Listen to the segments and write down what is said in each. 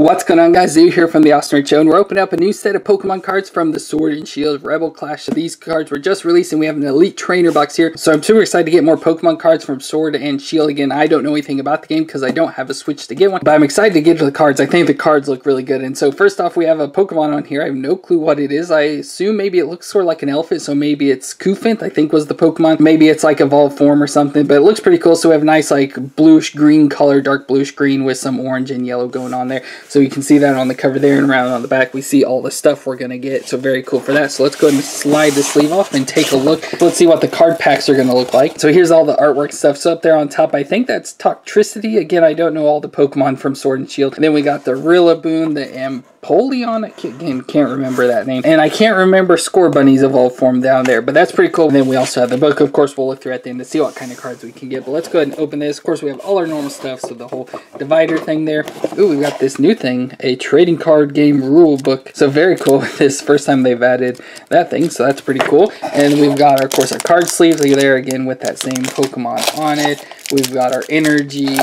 What's going on, guys? Zeo here from the Untitled Chapter, and we're opening up a new set of Pokemon cards from the Sword and Shield Rebel Clash. So these cards were just released and we have an Elite Trainer box here. So I'm super excited to get more Pokemon cards from Sword and Shield. Again, I don't know anything about the game because I don't have a Switch to get one, but I'm excited to get to the cards. I think the cards look really good. And so first off, we have a Pokemon on here. I have no clue what it is. I assume maybe it looks sort of like an elephant, so maybe it's Koofant, I think was the Pokemon. Maybe it's like evolved form or something, but it looks pretty cool. So we have a nice like bluish green color, dark bluish green with some orange and yellow going on there. So you can see that on the cover there, and around on the back we see all the stuff we're going to get. So very cool for that. So let's go ahead and slide the sleeve off and take a look. So let's see what the card packs are going to look like. So here's all the artwork stuff. So up there on top, I think that's Toxtricity. Again, I don't know all the Pokemon from Sword and Shield. And then we got the Rillaboom, the Empoleon, I can't remember that name. And I can't remember Scorbunny's evolved form down there, but that's pretty cool. And then we also have the book. Of course, we'll look through at the end to see what kind of cards we can get. But let's go ahead and open this. Of course, we have all our normal stuff. So the whole divider thing there. Ooh, we've got this new thing, a trading card game rule book. So very cool. This first time they've added that thing. So that's pretty cool. And we've got, of course, our card sleeves there again with that same Pokemon on it. We've got our energy.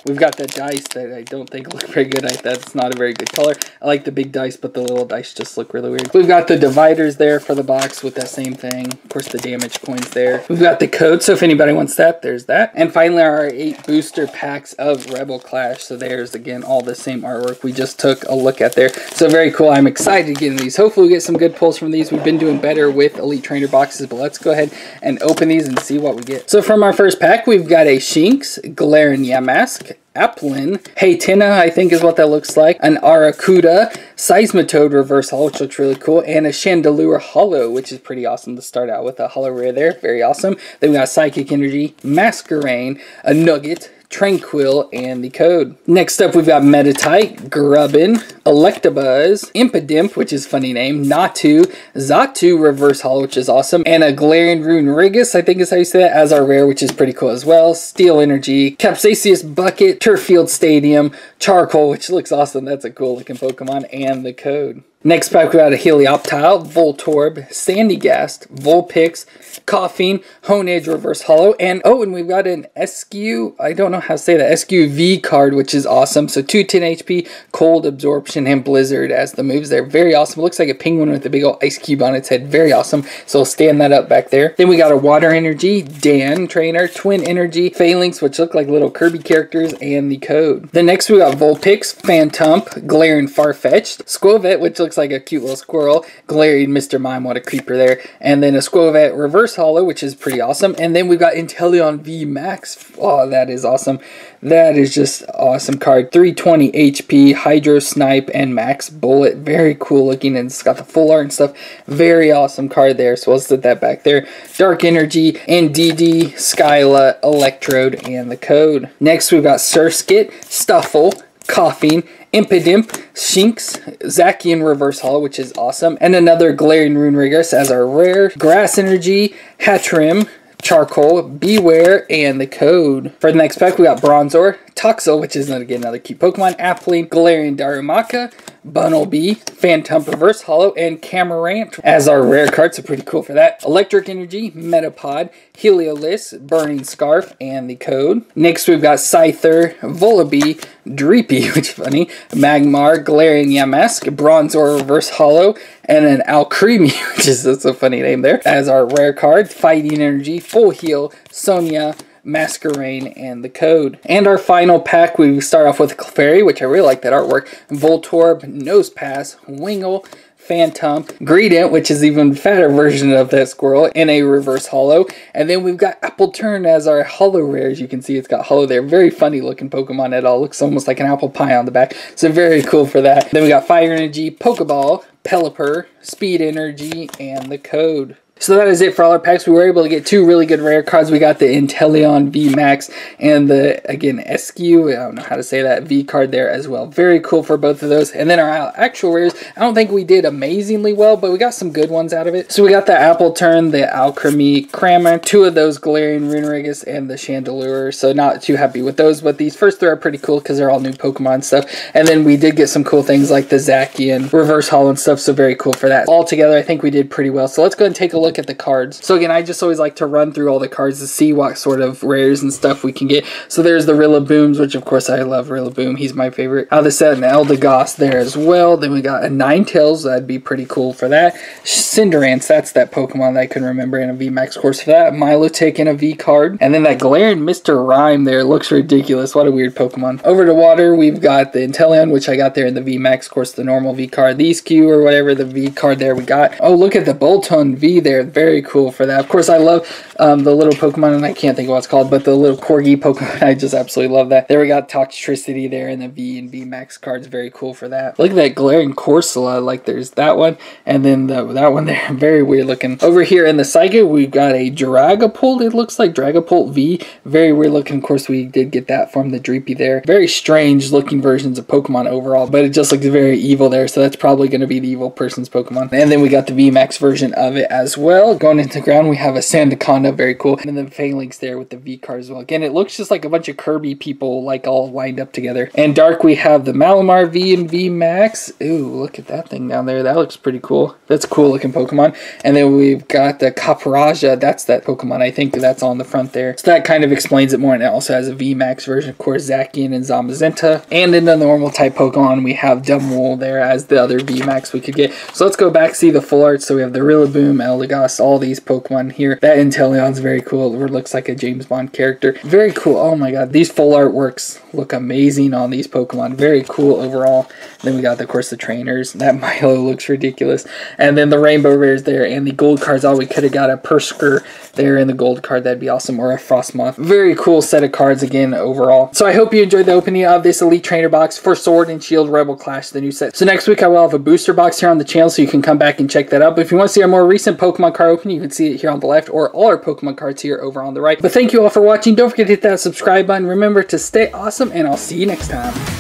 We've got that dice that I don't think look very good. That's not a very good color. I like the big dice, but the little dice just look really weird. We've got the dividers there for the box with that same thing. Of course, the damage coins there. We've got the code, so if anybody wants that, there's that. And finally, our 8 booster packs of Rebel Clash. So there's, again, all the same artwork we just took a look at there. So very cool. I'm excited to get these. Hopefully, we get some good pulls from these. We've been doing better with Elite Trainer boxes, but let's go ahead and open these and see what we get. So from our first pack, we've got a Shinx, Galarian Yamask, Applin, Haytina, I think is what that looks like, an Arrokuda, Seismitoad Reverse Holo, which looks really cool, and a Chandelure Holo, which is pretty awesome to start out with. A Holo Rare there, very awesome. Then we got Psychic Energy, Masquerain, a Nugget, Tranquil, and the code. Next up, we've got Meditite, Grubbin, Electabuzz, Impidimp, which is a funny name, Natu, Xatu Reverse Holo, which is awesome, and a Galarian Runerigus, I think is how you say that, as our rare, which is pretty cool as well. Steel Energy, Capsaceous Bucket, Turffield Stadium, Charcoal, which looks awesome, that's a cool looking Pokemon, and the code. Next pack, we got a Helioptile, Voltorb, Sandygast, Vulpix, Coughing, Honedge Reverse Holo, and we've got an SQ, I don't know how to say that, SQV card, which is awesome. So 210 HP, Cold, Absorption, and Blizzard as the moves there. Very awesome. It looks like a penguin with a big old ice cube on its head. Very awesome. So we'll stand that up back there. Then we got a Water Energy, Dan Trainer, Twin Energy, Phalanx, which look like little Kirby characters, and the code. Then next we got Vulpix, Phantump, Galarian Farfetch'd, Squovet, which looks like a cute little squirrel, Galarian Mr. Mime, what a creeper there, and then a Squovet Reverse Holo, which is pretty awesome. And then we've got Inteleon V Max. Oh, that is awesome. That is just awesome card. 320 HP, Hydro Snipe, and Max Bullet. Very cool looking, and it's got the full art and stuff. Very awesome card there, so we'll set that back there. Dark Energy, Indeedee, Skyla, Electrode, and the code. Next, we've got Surskit, Stuffle, Coughing, Impidimp, Shinx, Zacian Reverse Holo, which is awesome, and another Galarian Runerigus as our rare. Grass Energy, Hatchrim, Charcoal, Beware, and the code. For the next pack, we got Bronzor, Toxel, which is again another cute Pokemon, Applin, Galarian Darumaka, Bunnelby, Phantump Reverse Holo, and Camarant as our rare card, so pretty cool for that. Electric Energy, Metapod, Heliolisk, Burning Scarf, and the code. Next, we've got Scyther, Vullaby, Dreepy, which is funny, Magmar, Galarian Yamask, Bronzor Reverse Holo, and an Alcremie, which is that's a funny name there, as our rare card. Fighting Energy, Full Heal, Sonia, Masquerain, and the code. And our final pack, we start off with Clefairy, which I really like that artwork, Voltorb, Nosepass, Wingull, Phantump, Greedent, which is even fatter version of that squirrel, in a Reverse Holo. And then we've got Appletern as our Holo Rare. As you can see, it's got Holo there. Very funny looking Pokemon at all. Looks almost like an apple pie on the back. So very cool for that. Then we got Fire Energy, Pokeball, Pelipper, Speed Energy, and the code. So that is it for all our packs. We were able to get 2 really good rare cards. We got the Inteleon V Max and the, again, SQ, I don't know how to say that, V card there as well. Very cool for both of those. And then our actual rares, I don't think we did amazingly well, but we got some good ones out of it. So we got the Appletern, the Alcremie, Crammer, 2 of those Galarian Runerigus, and the Chandelure. So not too happy with those, but these first 3 are pretty cool because they're all new Pokemon stuff. And then we did get some cool things like the Zacian Reverse Holo and stuff, so very cool for that. All together, I think we did pretty well. So let's go ahead and take a look look at the cards. So again, I just always like to run through all the cards to see what sort of rares and stuff we can get. So there's the Rillabooms, which of course I love Rillaboom. He's my favorite. Out of the set, an Eldegoss there as well. Then we got a Ninetales. That'd be pretty cool for that. Cinderace, that's that Pokemon that I couldn't remember in a VMAX course for that. Milotic in a V card. And then that Galarian Mr. Rhyme there looks ridiculous. What a weird Pokemon. Over to water, we've got the Inteleon, which I got there in the VMAX course, the normal V card. The Eascue or whatever, the V card there we got. Oh, look at the Bolton V there. Very cool for that. Of course, I love the little Pokemon, and I can't think of what it's called, but the little Corgi Pokemon, I just absolutely love that. There we got Toxtricity there in the V and VMAX cards. Very cool for that. Look at that Galarian Corsola. Like, there's that one, and then that one there. Very weird looking. Over here in the Psychic, we've got a Dragapult. It looks like Dragapult V. Very weird looking. Of course, we did get that from the Dreepy there. Very strange looking versions of Pokemon overall, but it just looks very evil there, so that's probably going to be the evil person's Pokemon. And then we got the VMAX version of it as well. Going into the ground, we have a Sandaconda. Very cool. And then the Phalanx there with the V card as well. Again, it looks just like a bunch of Kirby people like all lined up together. And Dark, we have the Malamar V and VMAX. Ooh, look at that thing down there. That looks pretty cool. That's a cool looking Pokemon. And then we've got the Caparaja. That's that Pokemon. I think that's on the front there. So that kind of explains it more. And it also has a VMAX version, of course, Zacian and Zamazenta. And in the normal type Pokemon, we have Dumwool there as the other VMAX we could get. So let's go back, see the full art. So we have the Rillaboom, Eldegoss, all these Pokemon here. That Inteleon's very cool. It looks like a James Bond character. Very cool. Oh my god. These full artworks look amazing on these Pokemon. Very cool overall. Then we got, of course, the trainers. That Milo looks ridiculous. And then the rainbow rares there and the gold cards. Oh, we could have got a Persker there in the gold card. That'd be awesome. Or a Frostmoth. Very cool set of cards again overall. So I hope you enjoyed the opening of this Elite Trainer box for Sword and Shield Rebel Clash, the new set. So next week I will have a booster box here on the channel, so you can come back and check that out. But if you want to see our more recent Pokemon card opening, you can see it here on the left, or all our Pokemon cards here over on the right. But thank you all for watching. Don't forget to hit that subscribe button. Remember to stay awesome, and I'll see you next time.